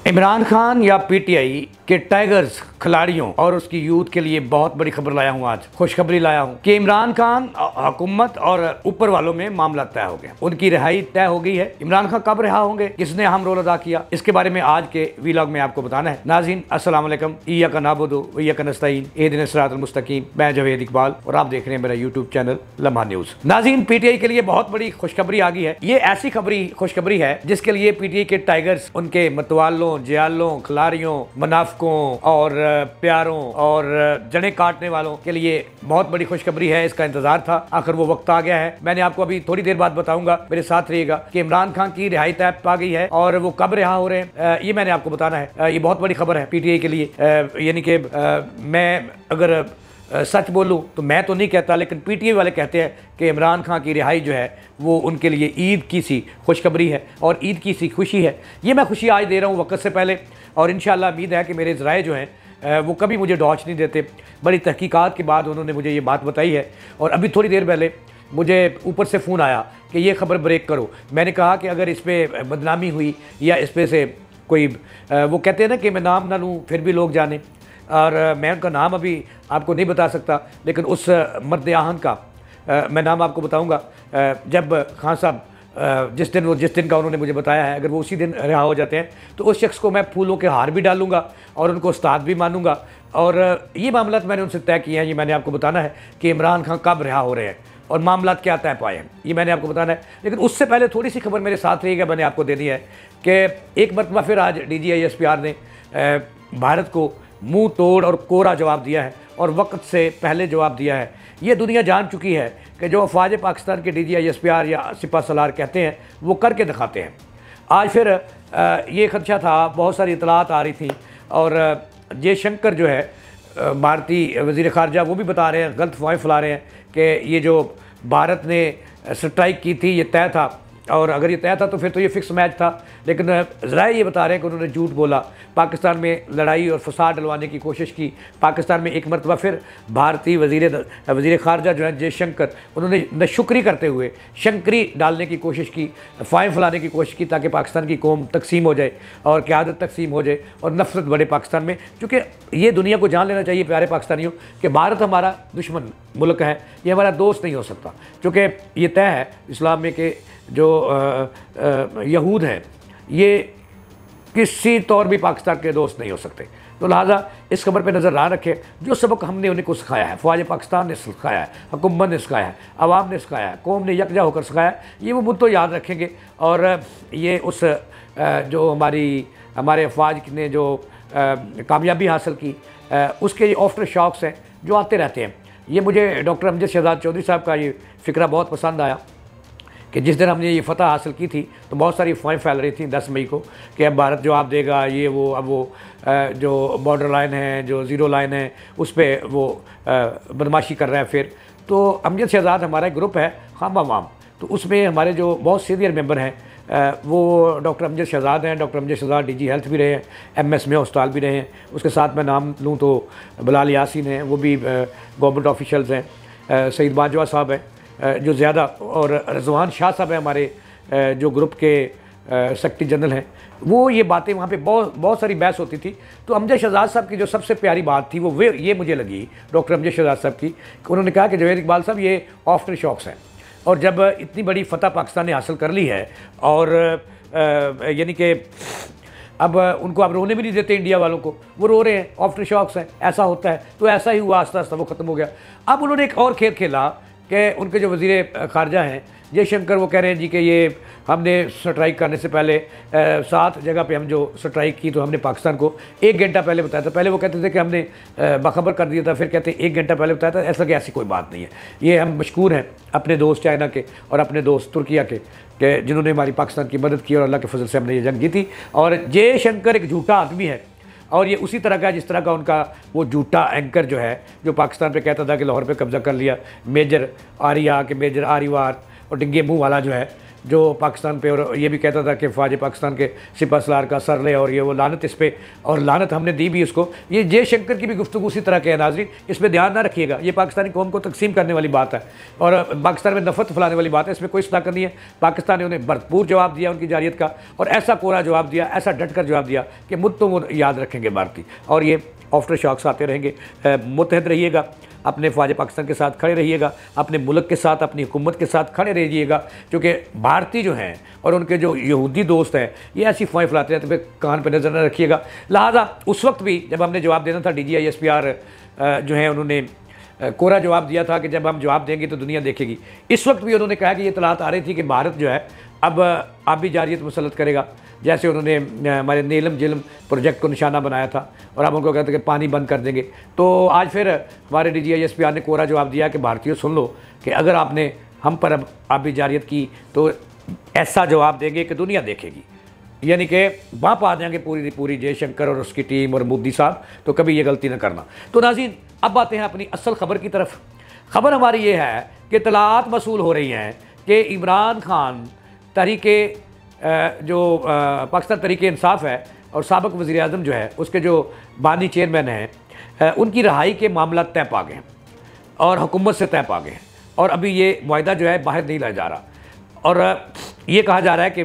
इमरान खान या पीटीआई के टाइगर्स खिलाड़ियों और उसकी यूथ के लिए बहुत बड़ी खबर लाया हूं। आज खुशखबरी लाया हूं कि इमरान खान, हुकूमत और ऊपर वालों में मामला तय हो गया। उनकी रिहाई तय हो गई है। इमरान खान कब रिहा होंगे, किसने अहम रोल अदा किया, इसके बारे में आज के वीलॉग में आपको बताना है। नाज़रीन अस्सलाम वालेकुम, इय्याका नअबुदु व इय्याका नस्तईन, इहदिना सिरातल मुस्तकीम। मैं जवेद इकबाल और आप देख रहे हैं मेरा यूट्यूब चैनल लम्हा न्यूज। नाज़रीन, पीटीआई के लिए बहुत बड़ी खुशखबरी आ गई है। ये ऐसी खुशखबरी है जिसके लिए पीटीआई के टाइगर्स, उनके मतवालों, जियालों, खिलाड़ियों, मुनाफिकों और प्यारों और जड़ें काटने वालों के लिए बहुत बड़ी खुशखबरी है। इसका इंतजार था, आखिर वो वक्त आ गया है। मैंने आपको अभी थोड़ी देर बाद बताऊंगा, मेरे साथ रहिएगा कि इमरान खान की रिहाई तय पा गई है और वो कब रिहा हो रहे हैं, ये मैंने आपको बताना है। ये बहुत बड़ी खबर है पीटीआई के लिए। यानी कि मैं अगर सच बोलूं तो मैं तो नहीं कहता, लेकिन पीटीआई वाले कहते हैं कि इमरान खान की रिहाई जो है वो उनके लिए ईद की सी खुशखबरी है और ईद की सी खुशी है। ये मैं खुशी आज दे रहा हूँ वक्त से पहले, और इंशाल्लाह उम्मीद है कि मेरे ज़राए जो हैं वो कभी मुझे डॉच नहीं देते। बड़ी तहकीकात के बाद उन्होंने मुझे ये बात बताई है। और अभी थोड़ी देर पहले मुझे ऊपर से फ़ोन आया कि ये खबर ब्रेक करो। मैंने कहा कि अगर इस पर बदनामी हुई या इस पर से कोई वो कहते हैं ना कि मैं नाम ना लूँ फिर भी लोग जाने, और मैं उनका नाम अभी आपको नहीं बता सकता, लेकिन उस मर्द आहन का मैं नाम आपको बताऊंगा। जब खान साहब जिस दिन का उन्होंने मुझे बताया है, अगर वो उसी दिन रिहा हो जाते हैं तो उस शख्स को मैं फूलों के हार भी डालूंगा और उनको उस्ताद भी मानूंगा। और ये मामला मैंने उनसे तय किए हैं। ये मैंने आपको बताना है कि इमरान खान कब रिहा हो रहे हैं और मामला क्या तय पाए हैं, ये मैंने आपको बताना है। लेकिन उससे पहले थोड़ी सी खबर मेरे साथ रहिएगा, मैंने आपको देनी है कि एक मरतबा फिर आज DGISPR ने भारत को मुंह तोड़ और कोरा जवाब दिया है और वक्त से पहले जवाब दिया है। ये दुनिया जान चुकी है कि जो अफवाज पाकिस्तान के DGISPR या सिपा सलार कहते हैं वो करके दिखाते हैं। आज फिर ये खदशा था, बहुत सारी इतलात आ रही थी, और जयशंकर जो है भारतीय वज़ीर ख़ारजा, वो भी बता रहे हैं, गलत अफवाहें फैला रहे हैं कि ये जो भारत ने स्ट्राइक की थी ये तय था, और अगर ये तय था तो फिर तो ये फिक्स मैच था। लेकिन ज़राए ये बता रहे हैं कि उन्होंने झूठ बोला, पाकिस्तान में लड़ाई और फसाद डलवाने की कोशिश की। पाकिस्तान में एक मरतबा फिर भारतीय वज़ीर ख़ारजा जो है जयशंकर, उन्होंने नाशुक्री करते हुए शंकरी डालने की कोशिश की, फ़ाइम फैलाने की कोशिश की, ताकि पाकिस्तान की कौम तकसीम हो जाए और क़यादत तकसीम हो जाए और नफरत बढ़े पाकिस्तान में। क्योंकि ये दुनिया को जान लेना चाहिए प्यारे पाकिस्तानियों कि भारत हमारा दुश्मन मुल्क है, ये हमारा दोस्त नहीं हो सकता। क्योंकि ये तय है इस्लाम में कि जो यहूद हैं ये किसी तौर भी पाकिस्तान के दोस्त नहीं हो सकते। तो लिहाजा इस खबर पे नज़र ना रखें। जो सबक हमने उन्हीं को सिखाया है, फ़ौज पाकिस्तान ने सिखाया है, हुकूमत ने सिखाया है, आवाम ने सिखाया है, कौम ने यकजा होकर सिखाया है, ये वो मुद्दों याद रखेंगे। और ये उस जो हमारे अफवाज ने जो कामयाबी हासिल की, उसके ये आफ्टर शॉक्स हैं जो आते रहते हैं। ये मुझे डॉक्टर अमजद शहजाद चौधरी साहब का ये फ़िक्रा बहुत पसंद आया कि जिस दिन हमने ये फतह हासिल की थी तो बहुत सारी अफवाहें फैल रही थी 10 मई को कि अब भारत जवाब देगा, ये वो। अब वो जो बॉर्डर लाइन है, जो ज़ीरो लाइन है, उस पर वो बदमाशी कर रहा है। फिर तो अमजद शहजाद हमारा एक ग्रुप है खाम वाम, तो उसमें हमारे जो बहुत सीनियर मेंबर हैं वो डॉक्टर अमजद शहजाद हैं। Doctor Amjad Shahzad DG health भी रहे हैं, MS में उस्ताद भी रहे हैं। उसके साथ मैं नाम लूँ तो बिलाल यासीन हैं, वो भी गवर्नमेंट ऑफिशल्स हैं। सईद बाजवा साहब हैं जो ज़्यादा, और रज़वान शाह साहब हैं हमारे जो ग्रुप के सेक्रेटरी जनरल हैं। वो ये बातें वहाँ पे बहुत सारी बहस होती थी। तो अमजद शहजाद साहब की जो सबसे प्यारी बात थी वो ये मुझे लगी डॉक्टर अमजद शहजाद साहब की, कि उन्होंने कहा कि जवेद इकबाल साहब ये आफ्टर शॉक्स हैं, और जब इतनी बड़ी फतह पाकिस्तान ने हासिल कर ली है और यानी कि अब उनको आप रोने भी नहीं देते इंडिया वालों को, वो रो रहे हैं, आफ्टर शॉक्स हैं, ऐसा होता है। तो ऐसा ही हुआ, आस्ता आस्ता वो ख़त्म हो गया। अब उन्होंने एक और खेल खेला कि उनके जो वज़ीर ख़ारजा हैं जयशंकर, वो कह रहे हैं जी कि ये हमने स्ट्राइक करने से पहले 7 जगह पे हम जो स्ट्राइक की तो हमने पाकिस्तान को 1 घंटा पहले बताया था। पहले वो कहते थे कि हमने बाखबर कर दिया था, फिर कहते 1 घंटा पहले बताया था। ऐसा कि ऐसी कोई बात नहीं है। ये हम मशकूर हैं अपने दोस्त चाइना के और अपने दोस्त तुर्किया के कि जिन्होंने हमारी पाकिस्तान की मदद की और अल्लाह के फजल से हमने ये जंग जीती। और जयशंकर एक झूठा आदमी है, और ये उसी तरह का जिस तरह का उनका वो झूठा एंकर जो है, जो पाकिस्तान पे कहता था कि लाहौर पे कब्ज़ा कर लिया, मेजर आरिया के मेजर आरिवार और डिंगे मुँह वाला जो है, जो पाकिस्तान पे, और ये भी कहता था कि फ़ौज पाकिस्तान के सिपह सलार का सर ले, और ये वो लानत इस पे, और लानत हमने दी भी उसको। ये जयशंकर की भी गुफ्तगू उसी तरह के है नाज़रीन, इस पर ध्यान ना रखिएगा। ये पाकिस्तानी कौम को तकसीम करने वाली बात है और पाकिस्तान में नफरत फैलाने वाली बात है, इसमें कोई सदाकत नहीं है। पाकिस्तान ने उन्हें भरपूर जवाब दिया उनकी जारियत का, और ऐसा कोरा जवाब दिया, ऐसा डट कर जवाब दिया कि मुद्दों वो याद रखेंगे भारतीय, और ये आफ्टर शॉक्स आते रहेंगे। मुतहद रहिएगा, अपने फ़ौज पाकिस्तान के साथ खड़े रहिएगा, अपने मुल्क के साथ, अपनी हुकूमत के साथ खड़े रहिएगा, क्योंकि भारतीय जो हैं और उनके जो यहूदी दोस्त हैं ये ऐसी फ़वाहें फैलाते हैं, तो फिर कान पर नज़र न रखिएगा। लिहाजा उस वक्त भी जब हमने जवाब देना था, DGI-SPR जो है उन्होंने कोरा जवाब दिया था कि जब हम जवाब देंगे तो दुनिया देखेगी। इस वक्त भी उन्होंने कहा कि ये इतलात आ रही थी कि भारत जो है अब आबी जारियत मुसल्लत करेगा, जैसे उन्होंने हमारे नीलम झीलम प्रोजेक्ट को निशाना बनाया था, और अब उनको कहते हैं कि पानी बंद कर देंगे। तो आज फिर हमारे DGI-SPR ने कोरा जवाब दिया कि भारतीयों सुन लो कि अगर आपने हम पर अब आबी जारियत की तो ऐसा जवाब देंगे कि दुनिया देखेगी, यानी कि वाप आ जाएंगे पूरी जयशंकर और उसकी टीम और मोदी साहब, तो कभी ये गलती ना करना। तो नाज़रीन, अब आते हैं अपनी असल ख़बर की तरफ। ख़बर हमारी ये है कि इतलात मसूल हो रही हैं कि इमरान खान तहरीके जो पाकिस्तान तहरीक इंसाफ है और साबिक़ वज़ीर आज़म जो है उसके जो बानी चेयरमैन हैं, उनकी रहाई के मामला तय पा गए हैं और हुकूमत से तय पा गए हैं, और अभी ये मुआहदा जो है बाहर नहीं लाया जा रहा। और ये कहा जा रहा है कि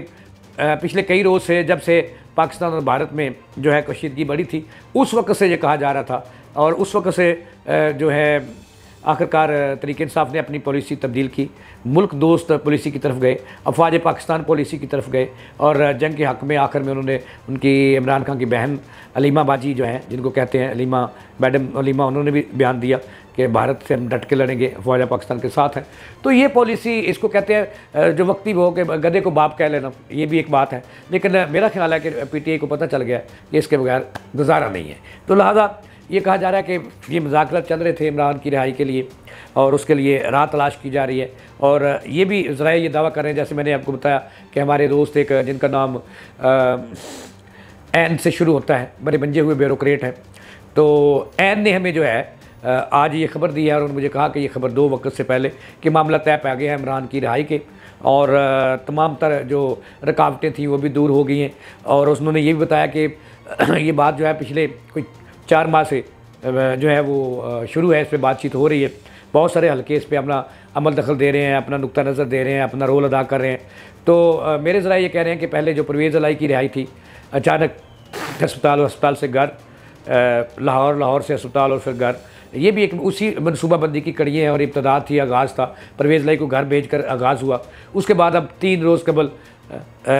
पिछले कई रोज़ से, जब से पाकिस्तान और भारत में जो है कशीदगी बढ़ी थी, उस वक्त से ये कहा जा रहा था, और उस वक्त से जो है आखिरकार तहरीक इंसाफ ने अपनी पॉलिसी तब्दील की, मुल्क दोस्त पॉलिसी की तरफ गए, अफवाज पाकिस्तान पॉलिसी की तरफ गए, और जंग के हक़ में आखिर में उन्होंने उनकी इमरान खान की बहन अलीमा बाजी जो हैं, जिनको कहते हैं अलीमा, मैडम अलीमा, उन्होंने भी बयान दिया कि भारत से हम डट के लड़ेंगे, अफवाज पाकिस्तान के साथ हैं। तो ये पॉलिसी, इसको कहते हैं जो वक्ती हो के गधे को बाप कह लेना, ये भी एक बात है। लेकिन मेरा ख्याल है कि PTI को पता चल गया कि इसके बगैर गुजारा नहीं है। तो लिहाजा ये कहा जा रहा है कि ये मुज़ाकरात चल रहे थे इमरान की रिहाई के लिए, और उसके लिए राह तलाश की जा रही है। और ये भी ज़राए ये दावा कर रहे हैं, जैसे मैंने आपको बताया कि हमारे दोस्त एक जिनका नाम एन से शुरू होता है, बड़े बंजे हुए ब्यूरोक्रेट हैं, तो एन ने हमें जो है आज ये खबर दी है, और उन्होंने मुझे कहा कि ये खबर 2 वक्त से पहले कि मामला तय पा गया है इमरान की रिहाई के, और तमाम तर जो रुकावटें थी वो भी दूर हो गई हैं। और उन्होंने ये भी बताया कि ये बात जो है पिछले कोई 4 माह से जो है वो शुरू है, इस पर बातचीत हो रही है। बहुत सारे हल्के इस पर अपना अमल दखल दे रहे हैं, अपना नुक्ता नज़र दे रहे हैं, अपना रोल अदा कर रहे हैं। तो मेरे ज़रा ये कह रहे हैं कि पहले जो परवेज़ अलाई की रिहाई थी, अचानक अस्पताल से घर, लाहौर से अस्पताल और फिर घर, ये भी एक उसी मनसूबाबंदी की कड़ी है और इब्तदा थी, आगाज़ था। परवेज़ अलाई को घर भेज कर आगाज़ हुआ। उसके बाद अब 3 रोज़ कबल,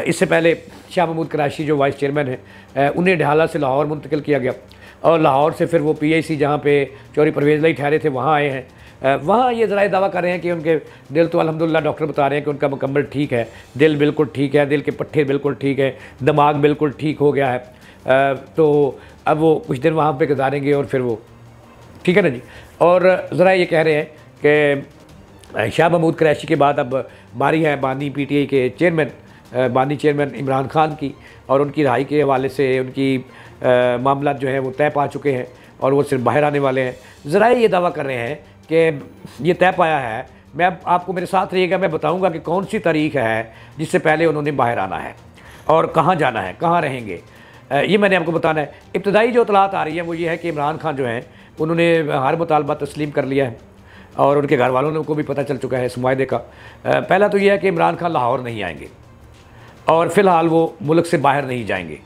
इससे पहले शाह महमूद कराची जो वाइस चेयरमैन हैं, उन्हें ढाला से लाहौर मुंतकिल किया गया, और लाहौर से फिर वो PIC जहाँ पे चौधरी परवेज़ अलाई ठहरे थे वहाँ आए हैं। वहाँ ये ज़रा दावा कर रहे हैं कि उनके दिल तो अल्हम्दुलिल्लाह डॉक्टर बता रहे हैं कि उनका मुकम्मल ठीक है, दिल बिल्कुल ठीक है, दिल के पट्टे बिल्कुल ठीक है, दिमाग बिल्कुल ठीक हो गया है। तो अब वो कुछ दिन वहाँ पे गुजारेंगे और फिर वो ठीक है ना जी। और ज़रा ये कह रहे हैं कि शाह महमूद कराची के बाद अब बारी है बानी PTI के चेयरमैन, बानी चेयरमैन इमरान खान की, और उनकी रिहाई के हवाले से उनकी मामला जो है वो तय पा चुके हैं और वो सिर्फ बाहर आने वाले हैं। ज़रा ये दावा कर रहे हैं कि ये तय पाया है। मैं अब आपको मेरे साथ रहिएगा, मैं बताऊंगा कि कौन सी तारीख है जिससे पहले उन्होंने बाहर आना है और कहाँ जाना है, कहाँ रहेंगे, ये मैंने आपको बताना है। इब्तदाई जो इतलात आ रही है वो ये है कि इमरान खान जो हैं उन्होंने हर मुतालबा तस्लीम कर लिया है, और उनके घर वालों को भी पता चल चुका है इस मुआहदे का। पहला तो ये है कि इमरान खान लाहौर नहीं आएंगे, और फ़िलहाल वो मुल्क से बाहर नहीं जाएंगे।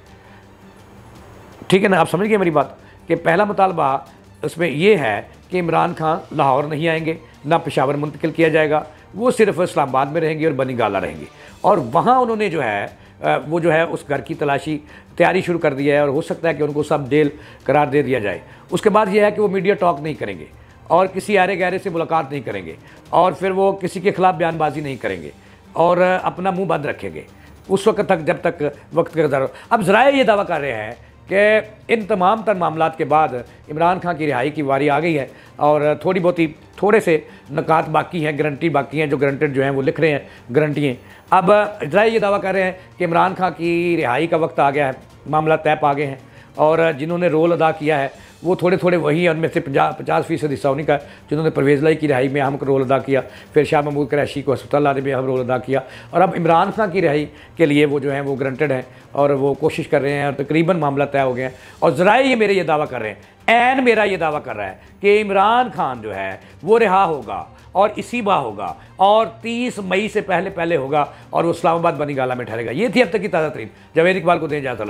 ठीक है ना, आप समझ गए मेरी बात, कि पहला मुतालबा उसमें ये है कि इमरान खान लाहौर नहीं आएंगे, ना पेशावर मुंतकिल किया जाएगा, वो सिर्फ इस्लामाबाद में रहेंगे और बनी गाला रहेंगे। और वहाँ उन्होंने जो है वो जो है उस घर की तलाशी तैयारी शुरू कर दी है, और हो सकता है कि उनको सब जेल करार दे दिया जाए। उसके बाद ये है कि वो मीडिया टॉक नहीं करेंगे, और किसी आरे गहरे से मुलाकात नहीं करेंगे, और फिर वो किसी के ख़िलाफ़ बयानबाजी नहीं करेंगे, और अपना मुँह बंद रखेंगे उस वक्त तक जब तक वक्त का गुजारा। अब ज़राए ये दावा कर रहे हैं कि इन तमाम तर मामलात के बाद इमरान खान की रिहाई की वारी आ गई है, और थोड़े से नकात बाकी हैं, गारंटी बाकी हैं, जो गारंटेड जो हैं वो लिख रहे हैं गारंटियाँ। अब ज़रा ये दावा कर रहे हैं कि इमरान खान की रिहाई का वक्त आ गया है, मामला तय पा गए हैं, और जिन्होंने रोल अदा किया है वो थोड़े थोड़े वही हैं, उनमें से 50% हिस्सा उन्हीं का जिन्होंने परवेज़ लाई की रिहाई में अहम रोल अदा किया, फिर शाह महमूद कुरैशी को अस्पताल लाने में अहम रोल अदा किया, और अब इमरान खान की रिहाई के लिए वो जो हैं वो ग्रंटेड हैं और वो कोशिश कर रहे हैं और तकरीबन मामला तय हो गया है। और ज़राए ये मेरे ये दावा कर रहे हैं, ऐन मेरा ये दावा कर रहा है कि इमरान खान जो है वो रिहा होगा और इसी बार होगा और 30 मई से पहले होगा और वो इस्लामाबाद बनी गाला में ठहरेगा। ये थी अब तक की ताज़ा तरीन। जावेद इकबाल को दें इजाज़त।